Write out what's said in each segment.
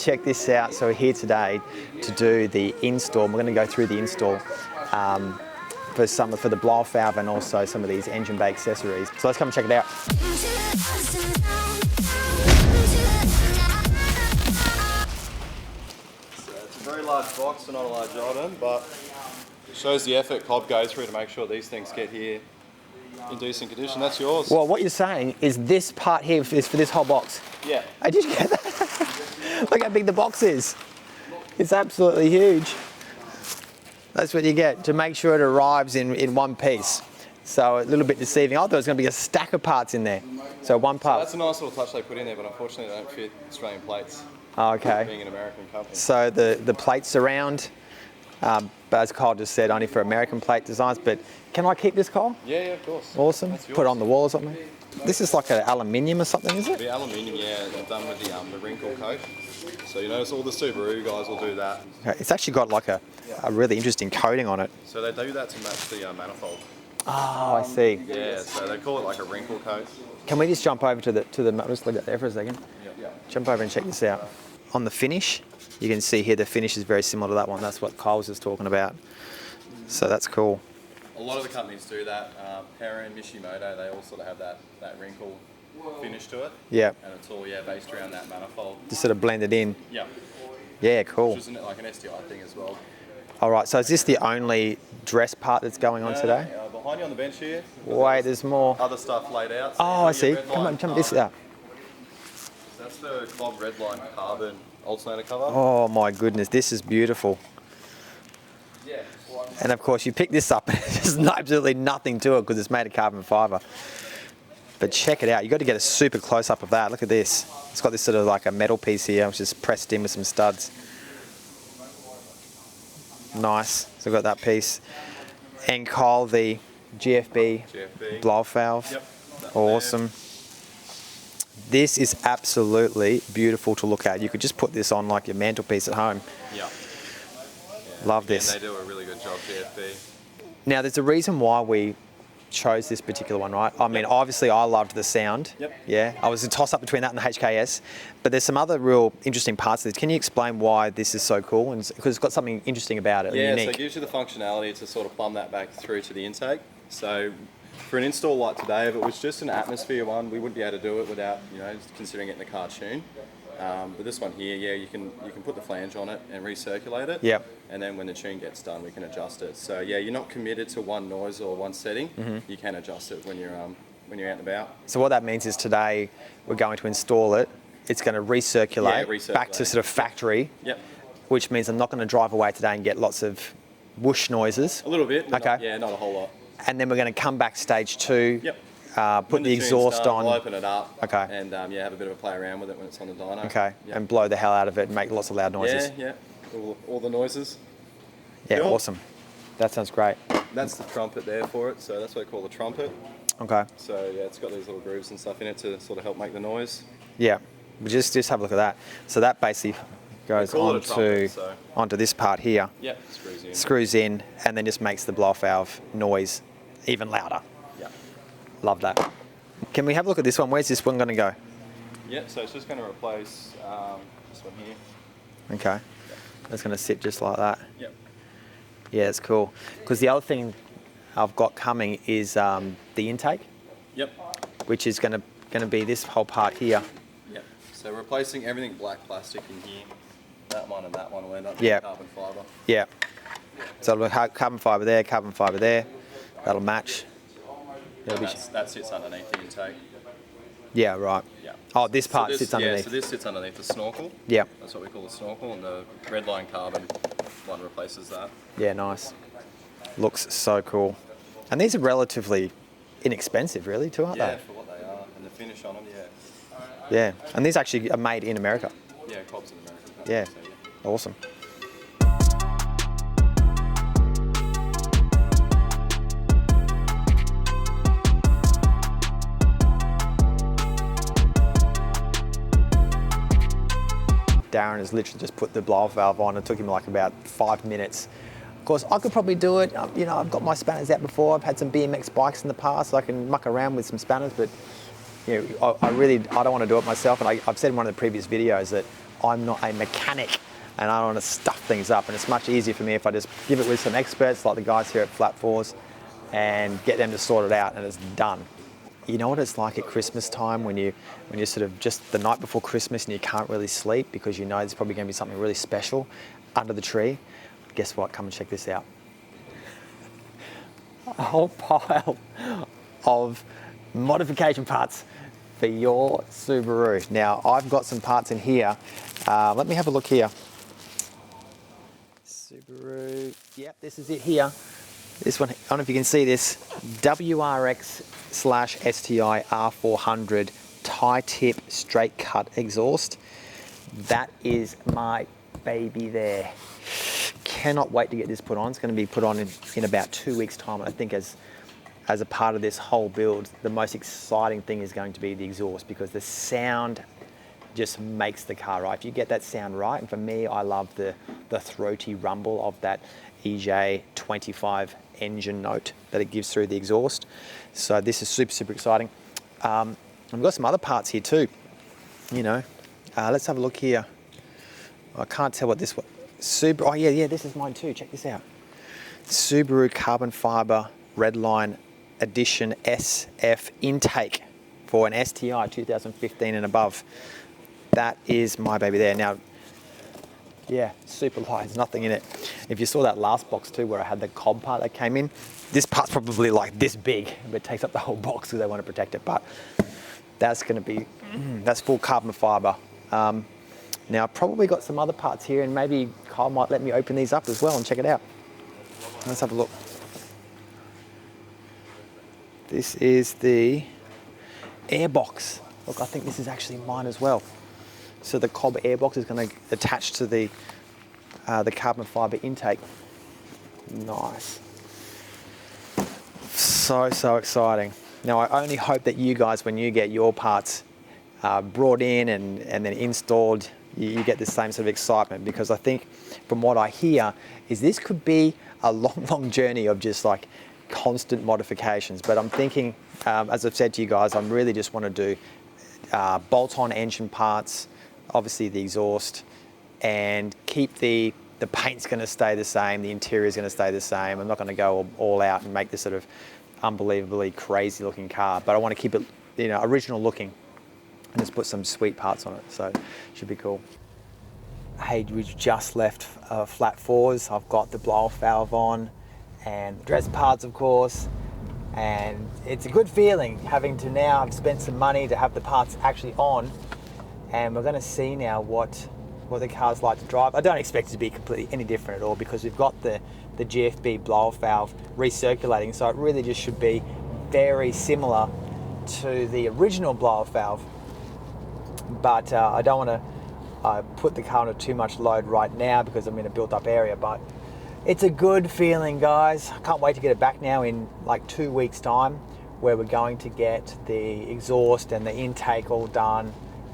check this out. So we're here today to do the install. We're going to go through the install for the blow valve and also some of these engine bay accessories. So let's come and check it out. It's a very large box, so not a large item, but it shows the effort Cobb goes through to make sure these things get here in decent condition. That's yours. Well, what you're saying is this part here is for this whole box. Yeah. Oh, did you get that? Look how big the box is. It's absolutely huge. That's what you get to make sure it arrives in one piece. So a little bit deceiving. I thought it was going to be a stack of parts in there. So one part. So that's a nice little touch they put in there, but unfortunately they don't fit Australian plates. Oh, okay. Being an American company. So the plates around, but as Kyle just said, only for American plate designs. But can I keep this, Kyle? Yeah, of course. Awesome. Put it on the wall or something. This is like an aluminium or something, is it? The aluminium, yeah, they're done with the wrinkle coat. So you notice all the Subaru guys will do that. Okay. It's actually got like a really interesting coating on it. So they do that to match the manifold. Oh, I see. Yeah, so they call it like a wrinkle coat. Can we just jump over to the just leave that there for a second? Yeah. Jump over and check this out. On the finish, you can see here the finish is very similar to that one. That's what Kyle was just talking about. So that's cool. A lot of the companies do that. Perrin, Mishimoto, they all sort of have that wrinkle finish to it. Yeah. And it's all based around that manifold. Just sort of blended in. Yeah. Yeah, cool. Which is like an STI thing as well. All right, so is this the only dress part that's going on today? Behind you on the bench here. Wait, there's more. Other stuff laid out. So I see. Come on, this out. That's the Cobb Redline carbon alternator cover. Oh my goodness, this is beautiful. Yeah. And of course, you pick this up and there's absolutely nothing to it because it's made of carbon fibre. But check it out. You've got to get a super close up of that. Look at this. It's got this sort of like a metal piece here, which is pressed in with some studs. Nice. So we've got that piece. And Kyle, the GFB blow valve. Yep. Awesome. This is absolutely beautiful to look at. You could just put this on like your mantelpiece at home. Yeah. Love this. And they do a really good job, GFB. Now, there's a reason why we chose this particular one, right? I mean, obviously I loved the sound. Yep. Yeah. I was a toss up between that and the HKS, but there's some other real interesting parts of this. Can you explain why this is so cool? And because it's got something interesting about it, Yeah, unique. so it gives you the functionality to sort of plumb that back through to the intake. So for an install like today, if it was just an atmosphere one, we wouldn't be able to do it without, considering it in the cartoon. But this one here, you can put the flange on it and recirculate it. Yep. And then when the tune gets done, we can adjust it. So you're not committed to one noise or one setting. Mm-hmm. You can adjust it when you're out and about. So what that means is today we're going to install it. It's going to recirculate back to sort of factory. Yep. Which means I'm not going to drive away today and get lots of whoosh noises. A little bit. But okay. Not a whole lot. And then we're going to come back stage 2. Yep. Put the exhaust done, on. We'll open it up. Okay. And have a bit of a play around with it when it's on the dyno. Okay. Yep. And blow the hell out of it and make lots of loud noises. Yeah. All the noises. Yeah, Cool. Awesome. That sounds great. That's the trumpet there for it, so that's what I call the trumpet. Okay. So it's got these little grooves and stuff in it to sort of help make the noise. Yeah. But just have a look at that. So that basically goes onto this part here. Yeah, Screws in and then just makes the blow valve noise even louder. Yeah. Love that. Can we have a look at this one? Where's this one going to go? Yeah, so it's just going to replace this one here. Okay. That's going to sit just like that. Yep. Yeah, it's cool. Because the other thing I've got coming is the intake. Yep. Which is going to be this whole part here. Yep. So replacing everything black plastic in here. That one and that one will end up Yeah. carbon fibre. Yeah. So it'll have carbon fibre there, carbon fibre there. That'll match. That sits underneath the intake. Yeah, right. Yeah. Oh, this part sits underneath. Yeah, so this sits underneath the snorkel. Yeah. That's what we call the snorkel, and the Redline carbon one replaces that. Yeah, nice. Looks so cool. And these are relatively inexpensive, really, too, aren't Yeah, they? for what they are, and the finish on them, yeah. Yeah, and these actually are made in America. Yeah, Cobb's in America. Yeah, so, awesome. Darren has literally just put the blow valve on. It took him like about 5 minutes. Of course, I could probably do it. I've got my spanners out before. I've had some BMX bikes in the past, so I can muck around with some spanners. But I don't want to do it myself. And I've said in one of the previous videos that I'm not a mechanic and I don't want to stuff things up, and it's much easier for me if I just give it with some experts like the guys here at Flat Fours and get them to sort it out, and it's done. You know what it's like at Christmas time when you're sort of just the night before Christmas and you can't really sleep because you know there's probably going to be something really special under the tree. Guess what? Come and check this out. A whole pile of modification parts for your Subaru. Now, I've got some parts in here. Let me have a look here. Subaru, yep, this is it here. This one, I don't know if you can see this, WRX/STI R400 tie tip straight cut exhaust. That is my baby there. Cannot wait to get this put on. It's going to be put on in about 2 weeks' time. And I think as a part of this whole build, the most exciting thing is going to be the exhaust, because the sound just makes the car right. If you get that sound right, and for me, I love the throaty rumble of that EJ25 engine note that it gives through the exhaust. So this is super, super exciting. I've got some other parts here too. You know, let's have a look here. I can't tell what this one. Oh yeah, this is mine too. Check this out. Subaru carbon fiber Redline Edition SF intake for an STI 2015 and above. That is my baby there. Now, yeah, super light, there's nothing in it. If you saw that last box too, where I had the cob part that came in, this part's probably like this big, but it takes up the whole box because they want to protect it. But that's going to be, that's full carbon fiber. Now, I've probably got some other parts here, and maybe Kyle might let me open these up as well and check it out. Let's have a look. This is the airbox. Look, I think this is actually mine as well. So the cob airbox is going to attach to the carbon fiber intake. Nice. So exciting. Now, I only hope that you guys, when you get your parts brought in and then installed, you get the same sort of excitement, because I think from what I hear is this could be a long journey of just like constant modifications. But I'm thinking, as I've said to you guys, I really just want to do bolt-on engine parts, obviously the exhaust, and keep the paint's going to stay the same, the interior is going to stay the same. I'm not going to go all out and make this sort of unbelievably crazy looking car, but I want to keep it, you know, original looking, and just put some sweet parts on it, so it should be cool. Hey, we just left Flat Fours. I've got the blow-off valve on and the dress parts, of course, and it's a good feeling having to now have spent some money to have the parts actually on, and we're going to see now what the car's like to drive. I don't expect it to be completely any different at all, because we've got the GFB blow-off valve recirculating, so it really just should be very similar to the original blow-off valve. But I don't want to put the car under too much load right now because I'm in a built-up area. But it's a good feeling, guys. I can't wait to get it back now in like 2 weeks' time, where we're going to get the exhaust and the intake all done.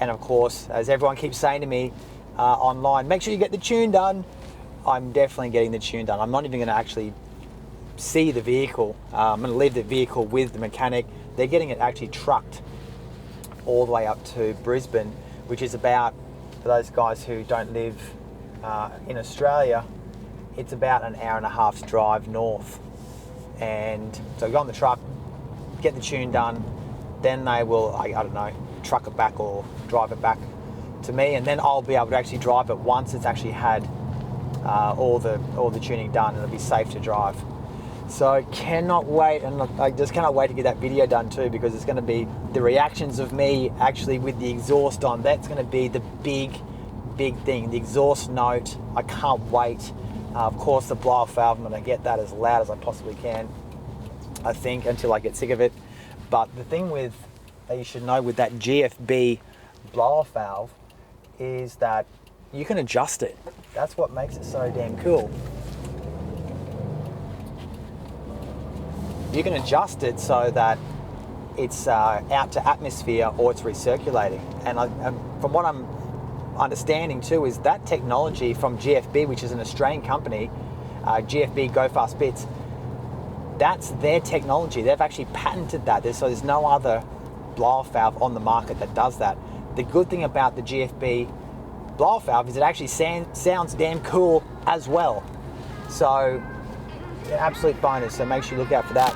And of course, as everyone keeps saying to me online, make sure you get the tune done. I'm definitely getting the tune done. I'm not even going to actually see the vehicle. I'm going to leave the vehicle with the mechanic. They're getting it actually trucked all the way up to Brisbane, which is about, for those guys who don't live in Australia, it's about an hour and a half's drive north. And so go on the truck, get the tune done, then they will, I don't know, truck it back or drive it back to me, and then I'll be able to actually drive it once it's actually had all the tuning done, and it'll be safe to drive. So cannot wait, and I just cannot wait to get that video done too, because it's going to be the reactions of me actually with the exhaust on. That's going to be the big thing, the exhaust note. I can't wait. Of course, the blow-off valve, I'm going to get that as loud as I possibly can, I think, until I get sick of it. But the thing with that you should know with that GFB blow-off valve is that you can adjust it. That's what makes it so damn cool. You can adjust it so that it's out to atmosphere or it's recirculating. And from what I'm understanding too, is that technology from GFB, which is an Australian company, GFB Go Fast Bits, that's their technology. They've actually patented that. So there's no other blow-off valve on the market that does that. The good thing about the GFB blow-off valve is it actually sounds damn cool as well. So, an absolute bonus, so make sure you look out for that.